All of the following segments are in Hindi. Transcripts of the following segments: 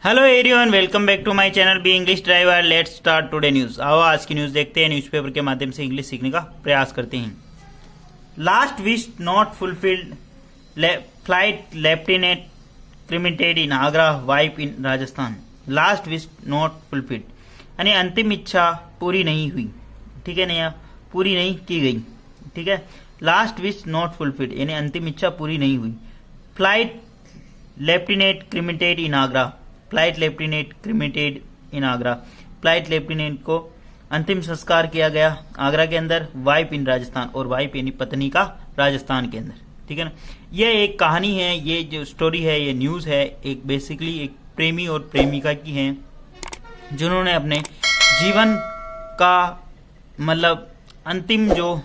Hello everyone, welcome back to my channel B English driver. Let's start today news. आओ आज की न्यूज देखते हैं, न्यूज़पेपर के माध्यम से इंग्लिश सीखने का प्रयास करते हैं। Last wish not fulfilled, flight lieutenant cremated in Agra, wife in Rajasthan. Last wish not fulfilled यानी अंतिम इच्छा पूरी नहीं हुई, ठीक है ना, पूरी नहीं की गई, ठीक है। लास्ट विश नॉट फुलफिल्ड यानी अंतिम इच्छा पूरी नहीं हुई। Flight lieutenant cremated in Agra, flight lieutenant cremated in Agra, flight lieutenant को अंतिम संस्कार किया गया आगरा के अंदर, वाइफ इन राजस्थान, और वाइफ यानी पत्नी का राजस्थान के अंदर, ठीक है ना। यह एक कहानी है, ये जो स्टोरी है, ये न्यूज है, एक बेसिकली एक प्रेमी और प्रेमिका की है जिन्होंने अपने जीवन का मतलब अंतिम जो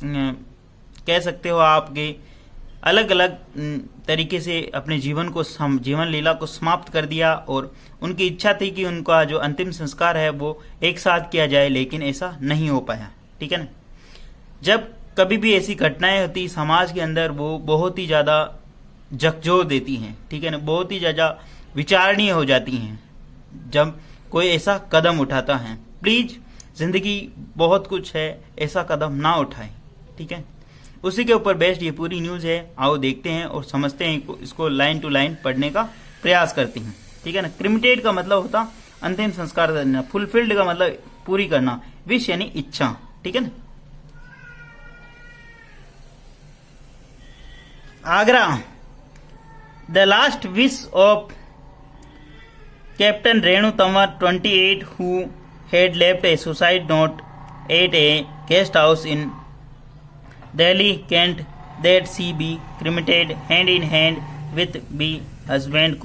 कह सकते हो आपके अलग अलग तरीके से अपने जीवन लीला को समाप्त कर दिया, और उनकी इच्छा थी कि उनका जो अंतिम संस्कार है वो एक साथ किया जाए, लेकिन ऐसा नहीं हो पाया, ठीक है ना। जब कभी भी ऐसी घटनाएं होती समाज के अंदर, वो बहुत ही ज्यादा झकझोर देती हैं, ठीक है ना, बहुत ही ज्यादा विचारणीय हो जाती हैं जब कोई ऐसा कदम उठाता है। प्लीज, जिंदगी बहुत कुछ है, ऐसा कदम ना उठाएं, ठीक है। उसी के ऊपर बेस्ड ये पूरी न्यूज है। आओ देखते हैं और समझते हैं, इसको लाइन टू लाइन पढ़ने का प्रयास करते हैं, ठीक है ना। क्रिमिटेड का मतलब होता अंतिम संस्कार करना, फुलफिल्ड का मतलब पूरी करना, विश यानी इच्छा, ठीक है ना। Agra, the last wish of captain Renu Tanwar 28 who had left a suicide note at a guest house in Delhi, Kent, that she be cremated hand in hand with be husband,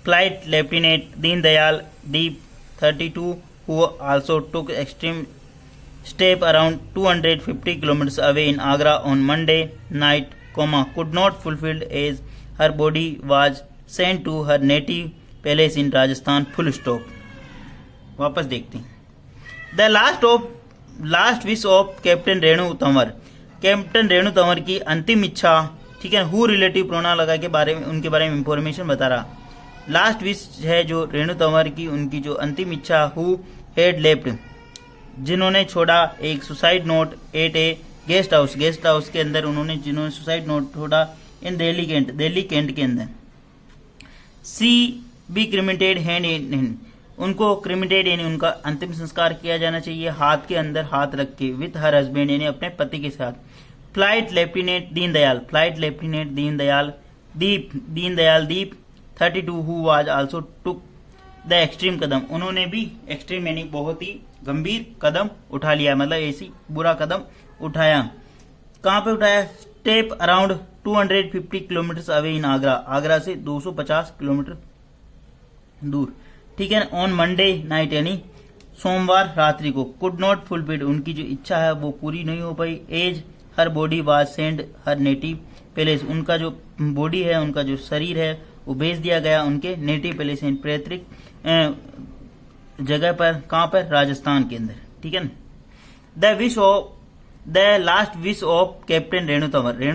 flight lieutenant Deen Dayal Deep 32, who also took extreme step around 250 kilometers away in Agra on Monday night, could not fulfill as her body was sent to her native palace in Rajasthan, full stop। वापस देखते हैं। The last wish of captain Renu Tanwar, captain Renu Tanwar की अंतिम इच्छा, ठीक है। हु रिलेटिव प्रोनाउन लगा के बारे में, उनके बारे में इंफॉर्मेशन बता रहा। लास्ट विश है जो रेणु तंवर की, उनकी जो अंतिम इच्छा, हु हैड लेफ्ट, जिन्होंने छोड़ा एक सुसाइड नोट एट ए गेस्ट हाउस के अंदर, जिन्होंने सुसाइड नोट छोड़ा इन दिल्ली कैंट के अंदर। She be cremated hand in hand, उनको क्रिमिटेड यानी उनका अंतिम संस्कार किया जाना चाहिए हाथ के अंदर हाथ रख के, विथ हर हस्बैंड यानी अपने पति के साथ। Flight lieutenant Deen Dayal Deep 32 who was also took the extreme कदम, उन्होंने भी एक्सट्रीम यानी बहुत ही गंभीर कदम उठा लिया, मतलब ऐसी बुरा कदम उठाया। कहां पे उठाया? Step around 250 kilometre away in Agra से 250 किलोमीटर दूर, ठीक है। ऑन मंडे नाइट यानी सोमवार रात्रि को, कुड नॉट फुलफिल, उनकी जो इच्छा है वो पूरी नहीं हो पाई। As her body was send her native palace, उनका जो बॉडी है, उनका जो शरीर है वो भेज दिया गया उनके नेटिव पैलेस, पैतृक जगह पर। कहां पर? राजस्थान के अंदर, ठीक है ना। The last wish of captain Renu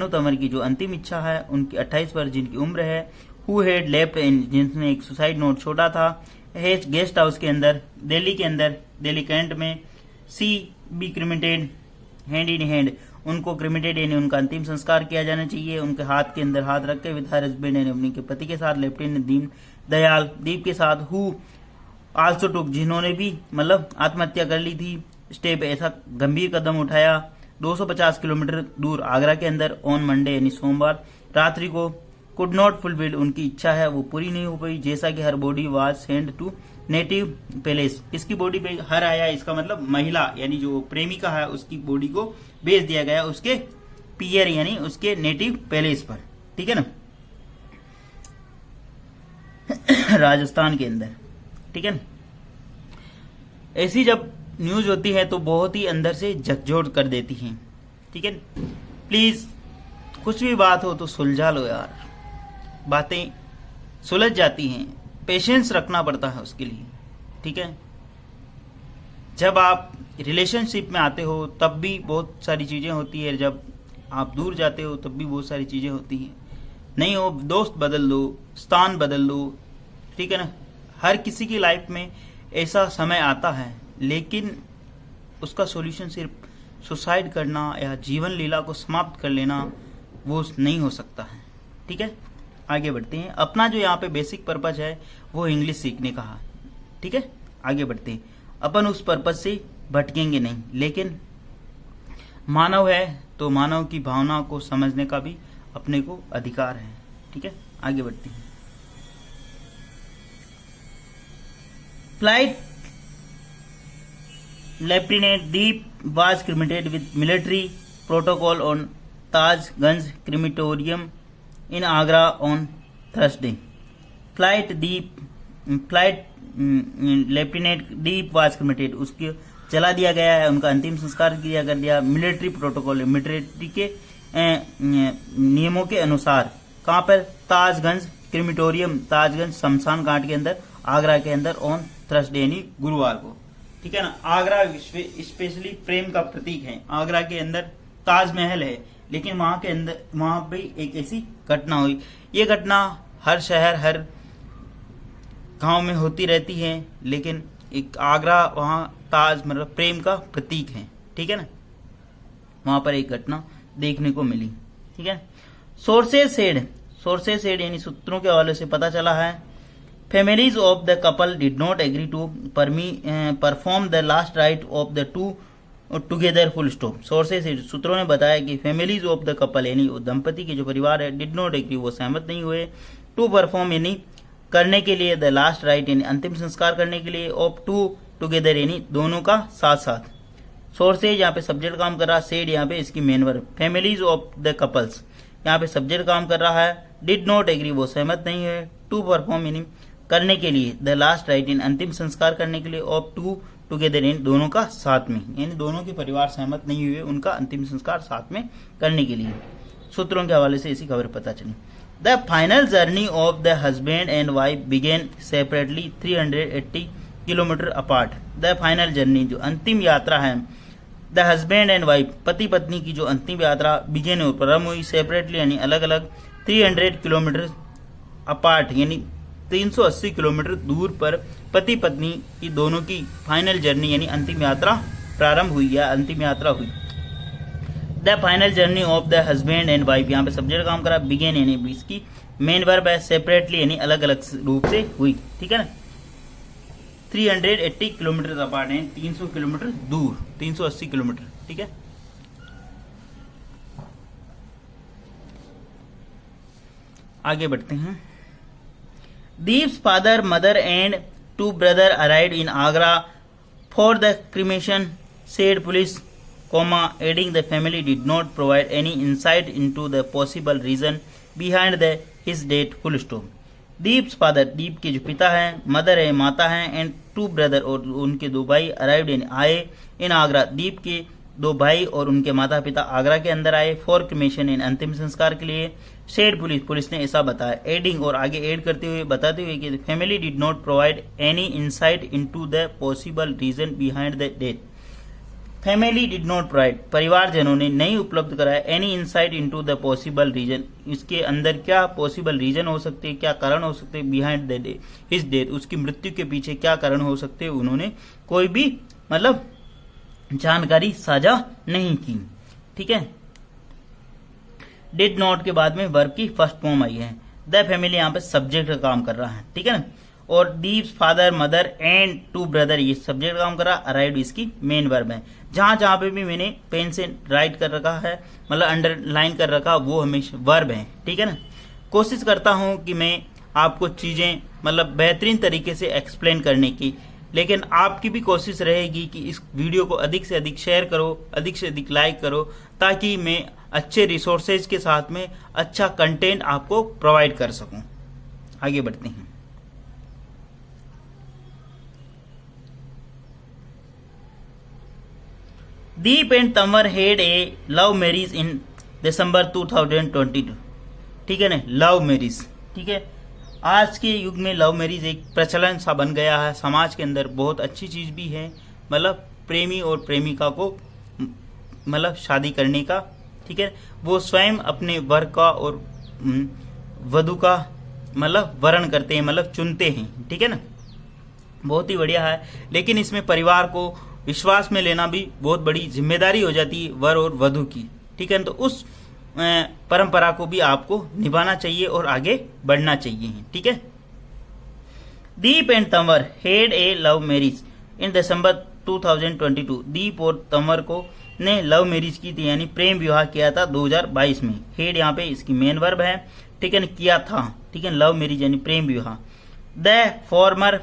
Tanwar की जो अंतिम इच्छा है, उनकी 28 वर्ष जिनकी उम्र है, हु हैड लेफ्ट, जिसने एक सुसाइड नोट छोड़ा था गेस्ट हाउस के अंदर, दिल्ली कैंट में। She be cremated hand in hand, उनको क्रिमिटेड यानी उनका अंतिम संस्कार किया जाना चाहिए उनके हाथ के अंदर हाथ रख के, विद हर हस्बैंड यानी अपने के पति के साथ, लेफ्टिनेंट दीप के साथ, हु आल्सो टुक, जिन्होंने भी मतलब आत्महत्या कर ली थी, स्टेप ऐसा गंभीर कदम उठाया 250 किलोमीटर दूर आगरा के अंदर, ऑन मंडे यानी सोमवार रात्रि को। कुड नॉट फुलफिल, उनकी इच्छा है वो पूरी नहीं हो पाई, जैसा कि her body was send to native palace, इसकी बॉडी पे हर आया, इसका मतलब महिला यानी जो प्रेमिका है उसकी बॉडी को भेज दिया गया उसके पियर यानी उसके नेटिव पैलेस पर, ठीक है ना, राजस्थान के अंदर, ठीक है ना। ऐसी जब न्यूज होती है तो बहुत ही अंदर से झकझोर कर देती है, ठीक है। प्लीज, कुछ भी बात हो तो सुलझा लो यार, बातें सुलझ जाती हैं, पेशेंस रखना पड़ता है उसके लिए, ठीक है। जब आप रिलेशनशिप में आते हो तब भी बहुत सारी चीजें होती है, जब आप दूर जाते हो तब भी बहुत सारी चीजें होती हैं। नहीं हो दोस्त बदल लो, स्थान बदल लो, ठीक है ना। हर किसी की लाइफ में ऐसा समय आता है, लेकिन उसका सॉल्यूशन सिर्फ सुसाइड करना या जीवन लीला को समाप्त कर लेना वो नहीं हो सकता है। ठीक है, आगे बढ़ते हैं। अपना जो यहाँ पे बेसिक पर्पज है वो इंग्लिश सीखने का है। ठीक है, आगे बढ़ते हैं। अपन उस पर्पज से भटकेंगे नहीं, लेकिन मानव है तो मानव की भावना को समझने का भी अपने को अधिकार है। ठीक है, आगे बढ़ते हैं। Flight lieutenant Deep was cremated with military protocol on Tajganj crematorium in Agra on Thursday. Flight lieutenant Deep was cremated, उसके जला दिया गया है, उनका अंतिम संस्कार किया कर दिया मिलिट्री प्रोटोकॉल, मिलिट्री के नियमों के अनुसार। कहाँ पर? ताजगंज क्रिमेटोरियम, ताजगंज शमशान घाट के अंदर, आगरा के अंदर, ऑन थर्सडे यानी गुरुवार को। ठीक है ना। आगरा स्पेशली प्रेम का प्रतीक है। आगरा के अंदर ताजमहल है, लेकिन वहां के अंदर वहां पे एक ऐसी घटना हुई। ये घटना हर शहर हर गांव में होती रहती है, लेकिन एक आगरा वहां ताज मतलब प्रेम का प्रतीक है। ठीक है ना, वहां पर एक घटना देखने को मिली। ठीक है। सोर्सेज सेड यानी सूत्रों के हवाले से पता चला है, families of the couple did not agree to perform the last rite of the two together full stop। Sources सूत्रों ने बताया कि families of the couple यानी दंपति के जो परिवार है did not agree वो सहमत नहीं हुए to perform यानी करने के लिए, the last rite यानी अंतिम संस्कार करने के लिए, of two together यानी दोनों का साथ साथ। सोर्सेज यहाँ पे सब्जेक्ट काम कर रहा है, सेड यहाँ पे इसकी main verb. families of the couples यहाँ पे सब्जेक्ट काम कर रहा है, did not agree वो सहमत नहीं हुए, to perform यानी करने के लिए, द लास्ट राइट इन अंतिम संस्कार करने के लिए, ऑफ टू टुगेदर इन दोनों का साथ में, यानी दोनों के परिवार सहमत नहीं हुए उनका अंतिम संस्कार साथ में करने के लिए। सूत्रों के हवाले से ऐसी खबर पता चली। The final journey of the husband and wife began separately 380 kilometre apart. The final journey जो अंतिम यात्रा है, द हस्बैंड एंड वाइफ पति पत्नी की जो अंतिम यात्रा बिगेन और प्रारंभ हुई, सेपरेटली यानी अलग अलग, 300 किलोमीटर अपार्ट यानी 380 किलोमीटर दूर पर पति पत्नी की दोनों की फाइनल जर्नी यानी अंतिम यात्रा प्रारंभ हुई या अंतिम यात्रा हुई। The final journey of the husband and wife यहाँ पे सब्जेक्ट काम करा, बिगेन यानी इसकी मेन वर्ब है, सेपरेटली यानी अलग अलग रूप से हुई। ठीक है ना। 380 किलोमीटर अपार्ट है, 300 किलोमीटर दूर, 380 किलोमीटर। ठीक है, आगे बढ़ते हैं। Deep's father, mother and two brothers arrived in Agra for the cremation, said police, adding the family did not provide any insight into the possible reason behind his death, full stop. Deep's father, Deep के जो पिता हैं, mother है माता हैं, and two brothers और उनके दो भाई arrived in आए in Agra, Deep के दो भाई और उनके माता पिता आगरा के अंदर आए फॉर क्रिमेशन इन अंतिम संस्कार के लिए, सेड पुलिस ने ऐसा बताया। एडिंग और आगे एड करते हुए बताते हुए कि family did not provide any insight into the possible reason behind the death. Family did not provide परिवारजनों ने नहीं उपलब्ध कराया any insight into the possible reason, इसके अंदर क्या पॉसिबल रीजन हो सकते हैं, क्या कारण हो सकते हैं, बिहाइंड द हिज डेथ उसकी मृत्यु के पीछे क्या कारण हो सकते हैं, उन्होंने कोई भी मतलब जानकारी साझा नहीं की। ठीक है। डिड नॉट के बाद में वर्ब की फर्स्ट फॉर्म आई है। द फैमिली यहाँ पे सब्जेक्ट का काम कर रहा है। ठीक है ना। और Deep's father, mother and two brother ये सब्जेक्ट काम कर रहा है, अराइव्ड इसकी मेन वर्ब है। जहां जहां पे भी मैंने पेन से राइट कर रखा है मतलब अंडरलाइन कर रखा वो हमेशा वर्ब है। ठीक है ना। कोशिश करता हूं कि मैं आपको चीजें मतलब बेहतरीन तरीके से एक्सप्लेन करने की, लेकिन आपकी भी कोशिश रहेगी कि इस वीडियो को अधिक से अधिक शेयर करो, अधिक से अधिक लाइक करो, ताकि मैं अच्छे रिसोर्सेज के साथ में अच्छा कंटेंट आपको प्रोवाइड कर सकूं। आगे बढ़ते हैं। Deep and Tanwar had a love marriage in December 2022। ठीक है ना, लव मैरिज। ठीक है, आज के युग में लव मैरिज एक प्रचलन सा बन गया है समाज के अंदर, बहुत अच्छी चीज भी है, मतलब प्रेमी और प्रेमिका को मतलब शादी करने का। ठीक है, वो स्वयं अपने वर का और वधु का मतलब वर्ण करते हैं, मतलब चुनते हैं, ठीक है ना। बहुत ही बढ़िया है, लेकिन इसमें परिवार को विश्वास में लेना भी बहुत बड़ी जिम्मेदारी हो जाती है वर और वधु की, ठीक है। तो उस परंपरा को भी आपको निभाना चाहिए और आगे बढ़ना चाहिए, ठीक है। Deep and Tanwar had a love marriage in December 2022। Deep और तंवर को ने लव मैरिज की थी, यानी प्रेम विवाह किया था 2022 में। हेड यहाँ पे इसकी मेन वर्ब है, ठीक है, किया था, ठीक है। लव मैरिज यानी प्रेम विवाह। The former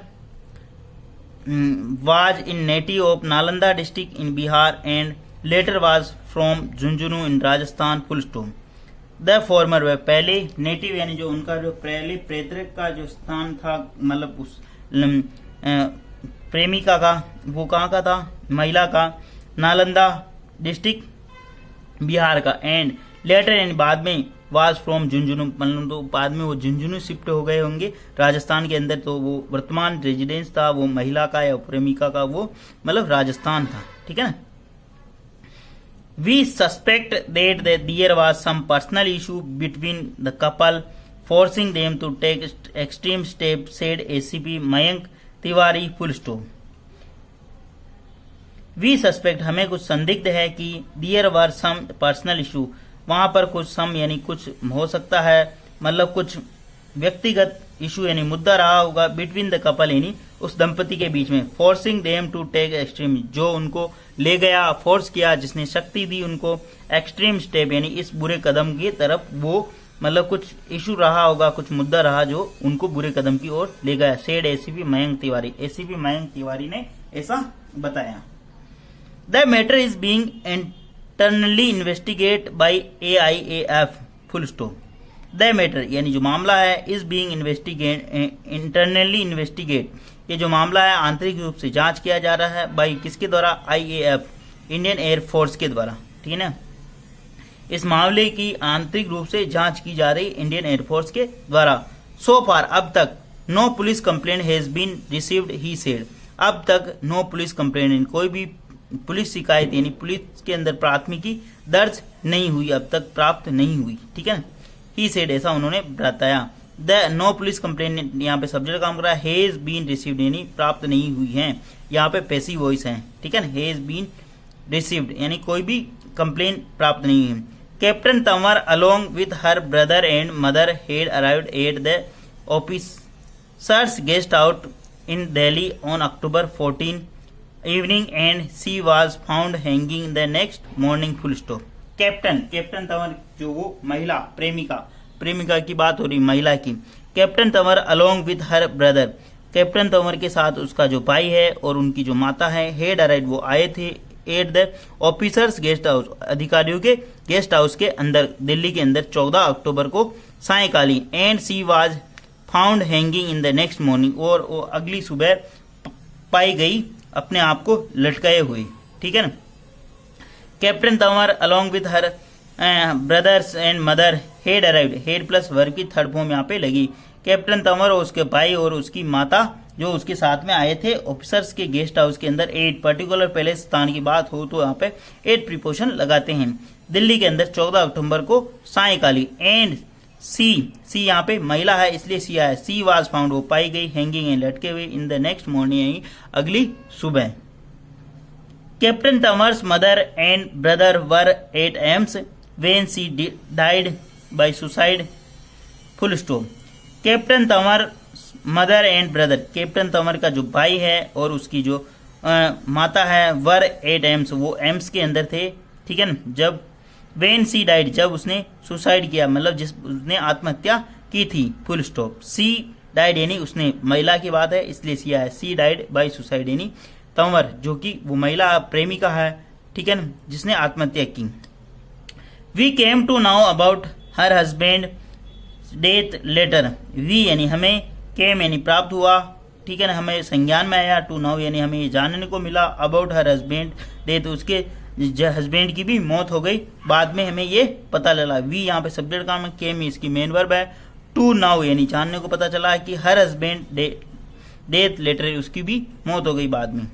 was in native of Nalanda district in Bihar and later was from Jhunjhunu in Rajasthan, full stop। The former वह पहले, नेटिव यानी जो उनका जो पहले पैतृक का जो स्थान था, मतलब उस प्रेमिका का, वो कहाँ का था, महिला का, नालंदा डिस्ट्रिक्ट बिहार का, एंड लेटर यानी बाद में, वाज फ्रॉम झुंझुनू, मतलब तो बाद में वो झुंझुनू शिफ्ट हो गए होंगे राजस्थान के अंदर। तो वो वर्तमान रेजिडेंस था वो महिला का या प्रेमिका का, वो मतलब राजस्थान था, ठीक है ना। We suspect that there was some personal issue between the couple forcing them to take extreme step, said ACP Mayank Tiwari, full stop. We suspect हमें कुछ संदिग्ध है कि there were some personal issue, वहां पर कुछ सम यानी कुछ हो सकता है, मतलब कुछ व्यक्तिगत इशू यानी मुद्दा रहा होगा, बिटवीन द कपल यानी उस दंपति के बीच में। Forcing them to take extreme, जो उनको ले गया, फोर्स किया, जिसने शक्ति दी उनको, एक्सट्रीम स्टेप यानी इस बुरे कदम की तरफ, वो मतलब कुछ इशू रहा होगा, कुछ मुद्दा रहा जो उनको बुरे कदम की ओर ले गया, said ACP Mayank Tiwari. ACP Mayank Tiwari ने ऐसा बताया। The matter is being internally investigate by AIAF, full stop. The matter यानी जो मामला है, इज बीइंग इंटरनली इन्वेस्टिगेट, ये जो मामला है आंतरिक रूप से जांच किया जा रहा है, बाई किसके द्वारा, IAF, इंडियन एयर फोर्स के द्वारा, ठीक है ना। इस मामले की आंतरिक रूप से जांच की जा रही इंडियन एयरफोर्स के द्वारा। सो फार अब तक no police complaint has been received, he said. अब तक नो पुलिस कंप्लेंट, कोई भी पुलिस शिकायत यानी पुलिस के अंदर प्राथमिकी दर्ज नहीं हुई, अब तक प्राप्त नहीं हुई, ठीक है ना। ही सेड, ऐसा उन्होंने बताया। द नो पुलिस कंप्लेंट यहाँ पे सब्जेक्ट काम कर रहा है, हेज बीन रिसीव्ड यानी प्राप्त नहीं हुई है, यहाँ पे पैसिव वॉइस है, ठीक है ना। हेज बीन रिसीव्ड यानी कोई भी कंप्लेंट प्राप्त नहीं है। Captain Tanwar along with her brother and mother head arrived at the officers guest out in Delhi on October 14 evening and she was found hanging the next morning, full stop. Captain Tanwar जो वो महिला प्रेमिका की बात हो रही, महिला की। Captain Tanwar along with her brother, captain Tanwar के साथ उसका जो भाई है और उनकी जो माता है, हेड अराइव वो आए थे, at the officers guest house, अधिकारियों के गेस्ट हाउस के अंदर, दिल्ली के अंदर 14 अक्टूबर को सायकाली, and she was found hanging in the next morning, और वो अगली सुबह पाई गई अपने आप को लटकाए हुए, ठीक है ना। Captain Tanwar along with her brothers and mother head arrived, head plus verb की थर्ड फॉर्म यहाँ पे लगी। कैप्टन तंवर और उसके भाई और उसकी माता जो उसके साथ में आए थे ऑफिसर्स के गेस्ट हाउस के अंदर। 8 पर्टिकुलर पहले स्थान की बात हो तो यहाँ पे 8 प्रीपोजिशन लगाते हैं। दिल्ली के अंदर 14 अक्टूबर को सायकाली, एंड सी यहाँ पे महिला है इसलिए सी आया, सी वाज फाउंड वो पाई गई, हैंगिंग है लटके हुए, इन द नेक्स्ट मॉर्निंग अगली सुबह। Captain Tanwar's mother and brother were at AIIMS when she died by suicide, full stop. Captain Tanwar mother and brother, captain Tanwar का जो भाई है और उसकी जो माता है, वर एट एम्स वो एम्स के अंदर थे, ठीक है ना। जब व्हेन सी डाइड जब उसने सुसाइड किया, मतलब जिस उसने आत्महत्या की थी, फुल स्टॉप। सी डाइड यानी उसने, महिला की बात है इसलिए सी आया, सी डाइड बाय सुसाइड यानी तंवर जो कि वो महिला प्रेमिका है, ठीक है ना, जिसने आत्महत्या की। We came to know about her husband death letter, we यानी हमें, केम यानी प्राप्त हुआ, ठीक है ना, हमें संज्ञान में आया, टू नाउ यानी हमें ये जानने को मिला, अबाउट हर हस्बैंड डेथ, उसके हस्बैंड की भी मौत हो गई, बाद में हमें ये पता चला। वी यहाँ पे सब्जेक्ट काम है, केम इसकी मेन वर्ब है, टू नाउ यानी जानने को पता चला कि हर हस्बैंड डेथ लेटर उसकी भी मौत हो गई बाद में,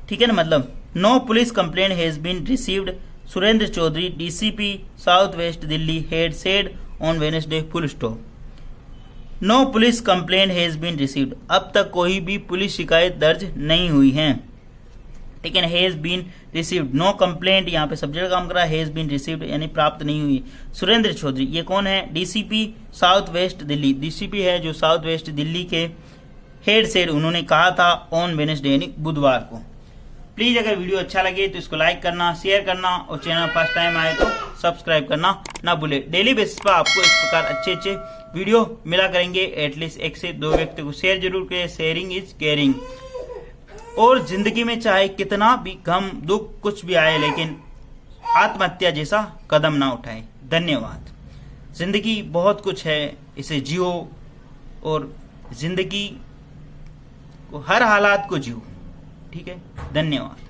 ठीक है ना। मतलब no police complaint has been received, Surendra Chaudhary DCP south west Delhi head said on Wednesday, full stop. No police complaint has been received, अब तक कोई भी पुलिस शिकायत दर्ज नहीं हुई है। ठीक है ना, has been received, no complaint यहाँ पे सब्जेक्ट काम कर रहा है, हैज बीन रिसीव्ड यानी प्राप्त नहीं हुई। सुरेंद्र चौधरी ये कौन है? DCP south west Delhi, DCP है जो साउथ वेस्ट दिल्ली के हेड से उन्होंने कहा था ऑन वेडनेसडे यानी बुधवार को। प्लीज अगर वीडियो अच्छा लगे तो इसको लाइक करना, शेयर करना और चैनल फर्स्ट टाइम आए तो सब्सक्राइब करना ना भूले। डेली बेसिस पर आपको इस प्रकार अच्छे अच्छे वीडियो मिला करेंगे, एटलीस्ट 1 से 2 व्यक्ति को शेयर जरूर करें, शेयरिंग इज केयरिंग। और जिंदगी में चाहे कितना भी गम दुख कुछ भी आए लेकिन आत्महत्या जैसा कदम ना उठाए। धन्यवाद। जिंदगी बहुत कुछ है, इसे जियो और जिंदगी को हर हालात को जियो। ठीक है, धन्यवाद।